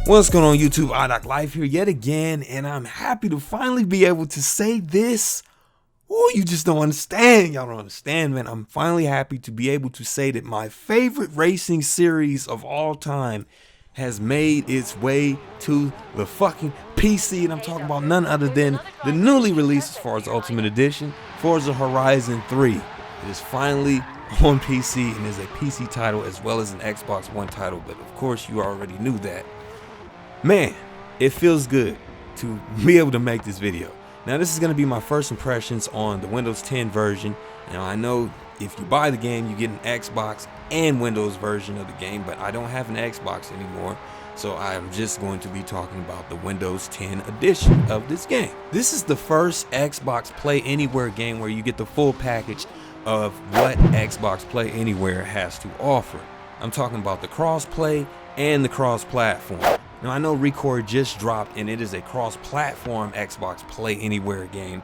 What's going on YouTube? iDoc Life here yet again, and I'm happy to finally be able to say this. Oh, you just don't understand. Y'all don't understand, man. I'm finally happy to be able to say that my favorite racing series of all time has made its way to the fucking PC, and I'm talking about none other than the newly released, as far as Ultimate Edition, Forza Horizon 3. It is finally on PC and is a PC title as well as an Xbox One title, but of course you already knew that. Man, it feels good to be able to make this video. Now, this is going to be my first impressions on the Windows 10 version. Now, I know if you buy the game, you get an Xbox and Windows version of the game, but I don't have an Xbox anymore, so I'm just going to be talking about the Windows 10 edition of this game. This is the first Xbox Play Anywhere game where you get the full package of what Xbox Play Anywhere has to offer. I'm talking about the cross-play and the cross-platform. Now, I know Record just dropped and it is a cross-platform Xbox Play Anywhere game,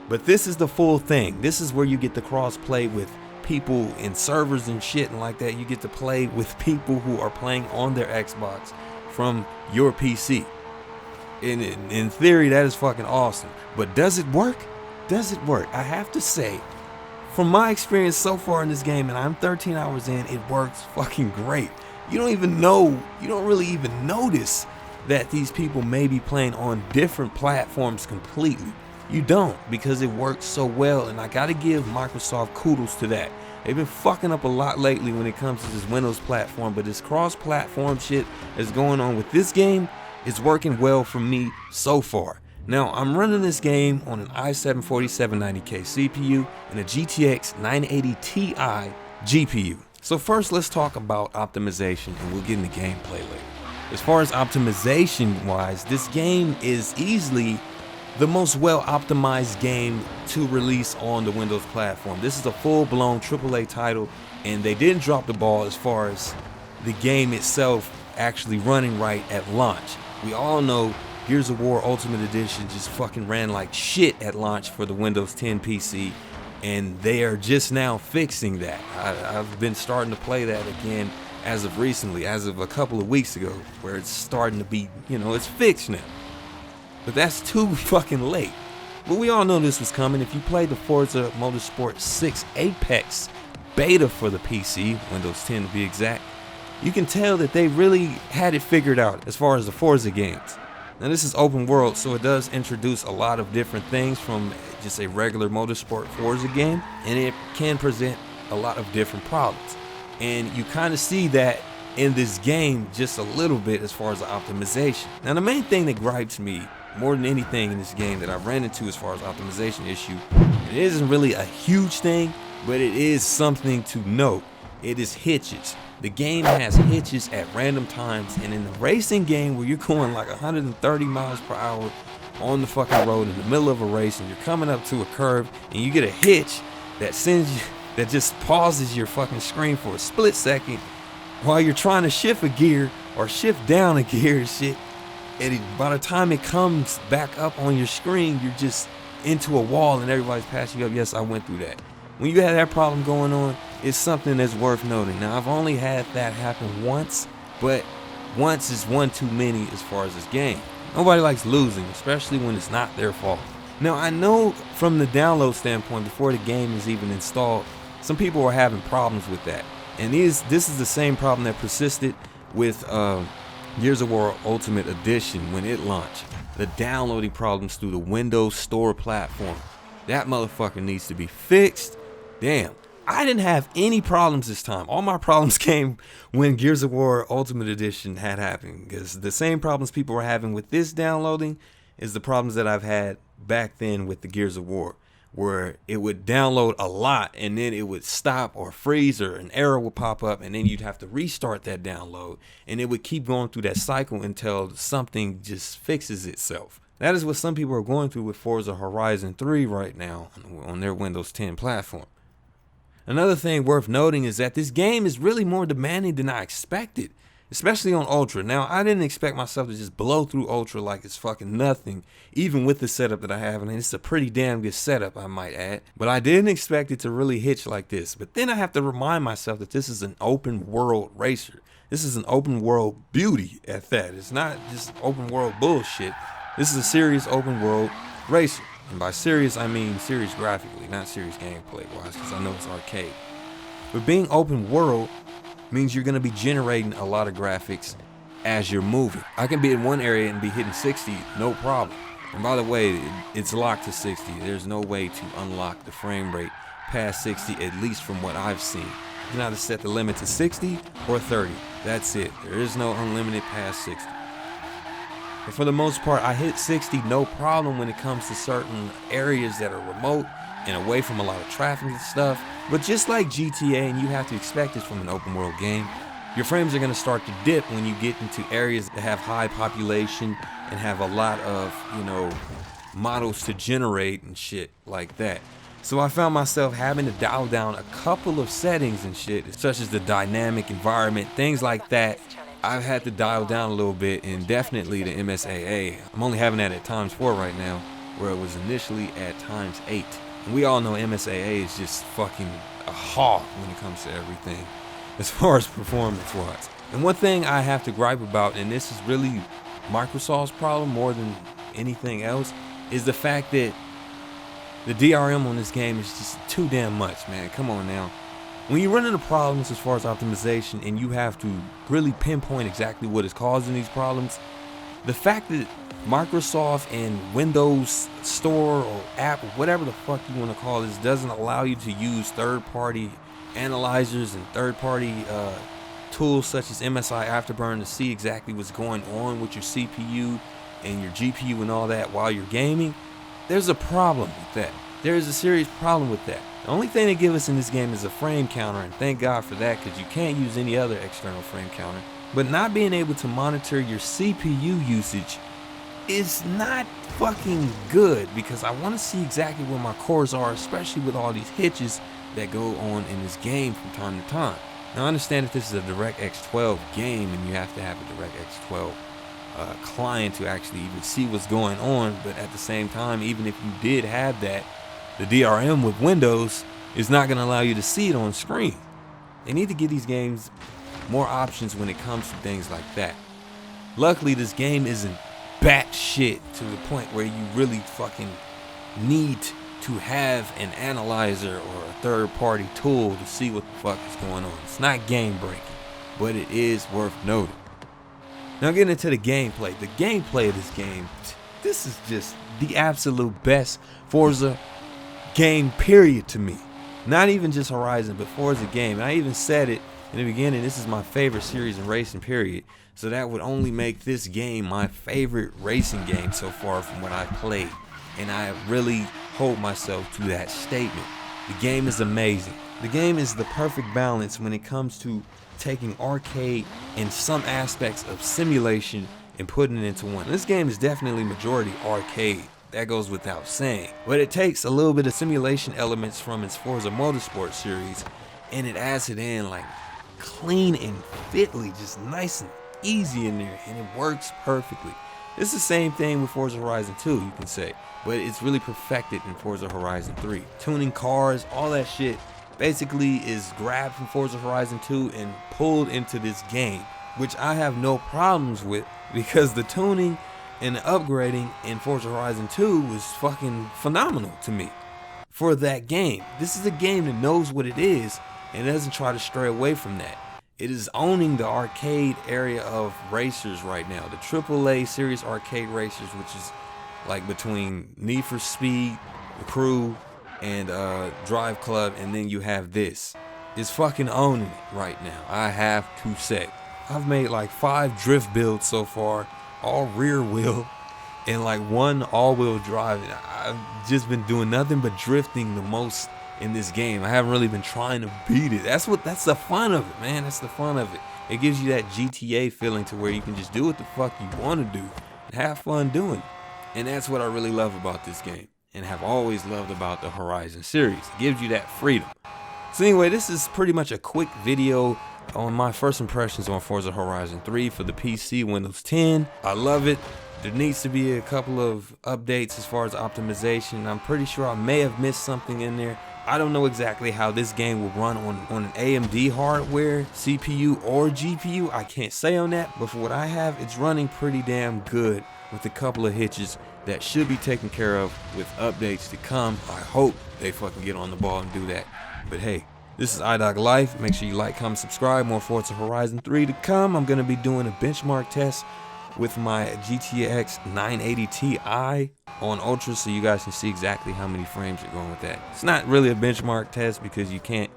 but this is the full thing. This is where you get to cross-play with people in servers and shit and like that. You get to play with people who are playing on their Xbox from your PC. In theory, that is fucking awesome. But does it work? Does it work? I have to say, from my experience so far in this game, and I'm 13 hours in, it works fucking great. You don't even know, you don't really even notice that these people may be playing on different platforms completely. You don't, because it works so well, and I gotta give Microsoft kudos to that. They've been fucking up a lot lately when it comes to this Windows platform, but this cross-platform shit that's going on with this game is working well for me so far. Now, I'm running this game on an i7-4790K CPU and a GTX 980 Ti GPU. So first, let's talk about optimization, and we'll get into gameplay later. As far as optimization wise, this game is easily the most well optimized game to release on the Windows platform. This is a full-blown AAA title, and they didn't drop the ball as far as the game itself actually running right at launch. We all know Gears of War Ultimate Edition just fucking ran like shit at launch for the Windows 10 PC. And they are just now fixing that. I've been starting to play that again as of recently, as of a couple of weeks ago, where it's starting to be, you know, it's fixed now. But that's too fucking late. But we all know this was coming. If you played the Forza Motorsport 6 Apex beta for the PC, Windows 10 to be exact, you can tell that they really had it figured out as far as the Forza games. Now, this is open world, so it does introduce a lot of different things from just a regular motorsport Forza game, and it can present a lot of different problems. And you kind of see that in this game just a little bit as far as the optimization. Now, the main thing that gripes me more than anything in this game that I've ran into as far as optimization issue, it isn't really a huge thing, but it is something to note. It is hitches. The game has hitches at random times, and in the racing game where you're going like 130 miles per hour on the fucking road in the middle of a race, and you're coming up to a curve and you get a hitch that sends you, that just pauses your fucking screen for a split second while you're trying to shift a gear or shift down a gear and shit, and by the time it comes back up on your screen, you're just into a wall and everybody's passing you up. Yes, I went through that. When you have that problem going on, it's something that's worth noting. Now, I've only had that happen once, but once is one too many as far as this game. Nobody likes losing, especially when it's not their fault. Now, I know from the download standpoint, before the game is even installed, some people were having problems with that. And this is the same problem that persisted with Gears of War Ultimate Edition when it launched. The downloading problems through the Windows Store platform. That motherfucker needs to be fixed. Damn, I didn't have any problems this time. All my problems came when Gears of War Ultimate Edition had happened, because the same problems people were having with this downloading is the problems that I've had back then with the Gears of War, where it would download a lot and then it would stop or freeze or an error would pop up, and then you'd have to restart that download, and it would keep going through that cycle until something just fixes itself. That is what some people are going through with Forza Horizon 3 right now on their Windows 10 platform. Another thing worth noting is that this game is really more demanding than I expected, especially on Ultra. Now, I didn't expect myself to just blow through Ultra like it's fucking nothing, even with the setup that I have, and it's a pretty damn good setup, I might add. But I didn't expect it to really hitch like this. But then I have to remind myself that this is an open world racer. This is an open world beauty at that. It's not just open world bullshit. This is a serious open world racer. And by serious, I mean serious graphically, not serious gameplay wise, because I know it's arcade. But being open world means you're going to be generating a lot of graphics as you're moving. I can be in one area and be hitting 60, no problem. And by the way, it's locked to 60. There's no way to unlock the frame rate past 60, at least from what I've seen. You can either set the limit to 60 or 30. That's it. There is no unlimited past 60. But for the most part, I hit 60 no problem when it comes to certain areas that are remote and away from a lot of traffic and stuff. But just like GTA, and you have to expect this from an open world game, your frames are going to start to dip when you get into areas that have high population and have a lot of, models to generate and shit like that. So I found myself having to dial down a couple of settings and shit, such as the dynamic environment, things like that. I've had to dial down a little bit, and definitely the MSAA. I'm only having that at ×4 right now, where it was initially at ×8. And we all know MSAA is just fucking a hawk when it comes to everything, as far as performance-wise. And one thing I have to gripe about, and this is really Microsoft's problem more than anything else, is the fact that the DRM on this game is just too damn much, man. Come on now. When you run into problems as far as optimization and you have to really pinpoint exactly what is causing these problems, the fact that Microsoft and Windows Store or app, or whatever the fuck you want to call this, doesn't allow you to use third-party analyzers and third-party tools such as MSI Afterburn to see exactly what's going on with your CPU and your GPU and all that while you're gaming, there's a problem with that. There is a serious problem with that. The only thing they give us in this game is a frame counter, and thank God for that, because you can't use any other external frame counter. But not being able to monitor your CPU usage is not fucking good, because I want to see exactly where my cores are, especially with all these hitches that go on in this game from time to time. Now I understand that this is a DirectX 12 game and you have to have a DirectX 12 client to actually even see what's going on, but at the same time, even if you did have that, the DRM with Windows is not going to allow you to see it on screen. They need to give these games more options when it comes to things like that. Luckily, this game isn't batshit to the point where you really fucking need to have an analyzer or a third-party tool to see what the fuck is going on. It's not game-breaking, but it is worth noting. Now getting into the gameplay. The gameplay of this game, this is just the absolute best Forza game period to me. Not even just Horizon, but Forza game. And I even said it in the beginning, this is my favorite series in racing period. So that would only make this game my favorite racing game so far from what I've played. And I really hold myself to that statement. The game is amazing. The game is the perfect balance when it comes to taking arcade and some aspects of simulation and putting it into one. This game is definitely majority arcade. That goes without saying. But it takes a little bit of simulation elements from its Forza Motorsport series and it adds it in like clean and fitly, just nice and easy in there, and it works perfectly. It's the same thing with Forza Horizon 2, you can say, but it's really perfected in Forza Horizon 3. Tuning cars, all that shit basically is grabbed from Forza Horizon 2 and pulled into this game, which I have no problems with because the tuning and the upgrading in Forza Horizon 2 was fucking phenomenal to me for that game. This is a game that knows what it is and doesn't try to stray away from that. It is owning the arcade area of racers right now. The AAA series arcade racers, which is like between Need for Speed, The Crew, and Drive Club, and then you have this. It's fucking owning it right now, I have to say. I've made like 5 drift builds so far, all rear wheel, and like 1 all-wheel drive. I've just been doing nothing but drifting the most in this game. I haven't really been trying to beat it. That's the fun of it, man. That's the fun of it. It gives you that GTA feeling to where you can just do what the fuck you want to do and have fun doing it. And that's what I really love about this game and have always loved about the Horizon series. It gives you that freedom. So anyway, this is pretty much a quick video on my first impressions on Forza Horizon 3 for the PC, Windows 10. I love it. There needs to be a couple of updates as far as optimization. I'm pretty sure I may have missed something in there, I don't know exactly how this game will run on an AMD hardware, CPU or GPU. I can't say on that, but for what I have, it's running pretty damn good with a couple of hitches that should be taken care of with updates to come. I hope they fucking get on the ball and do that. But hey, this is iDoc Life. Make sure you like, comment, subscribe. More Forza Horizon 3 to come. I'm going to be doing a benchmark test with my GTX 980 Ti on Ultra, so you guys can see exactly how many frames are going with that. It's not really a benchmark test because you can't,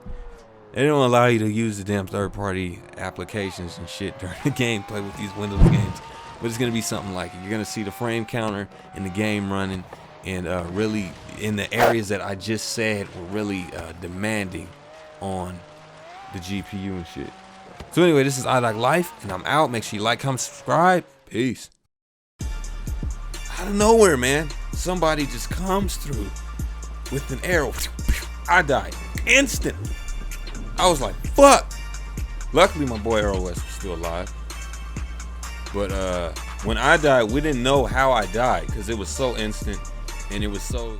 they don't allow you to use the damn third-party applications and shit during the gameplay with these Windows games. But it's going to be something like it. You're going to see the frame counter in the game running, and really in the areas that I just said were really demanding on the GPU and shit. So anyway, this is iDoc Life, and I'm out. Make sure you like, comment, subscribe. Peace. Out of nowhere, man, somebody just comes through with an arrow. I died instantly. I was like, fuck. Luckily, my boy Arrow West was still alive. But when I died, we didn't know how I died because it was so instant and it was so...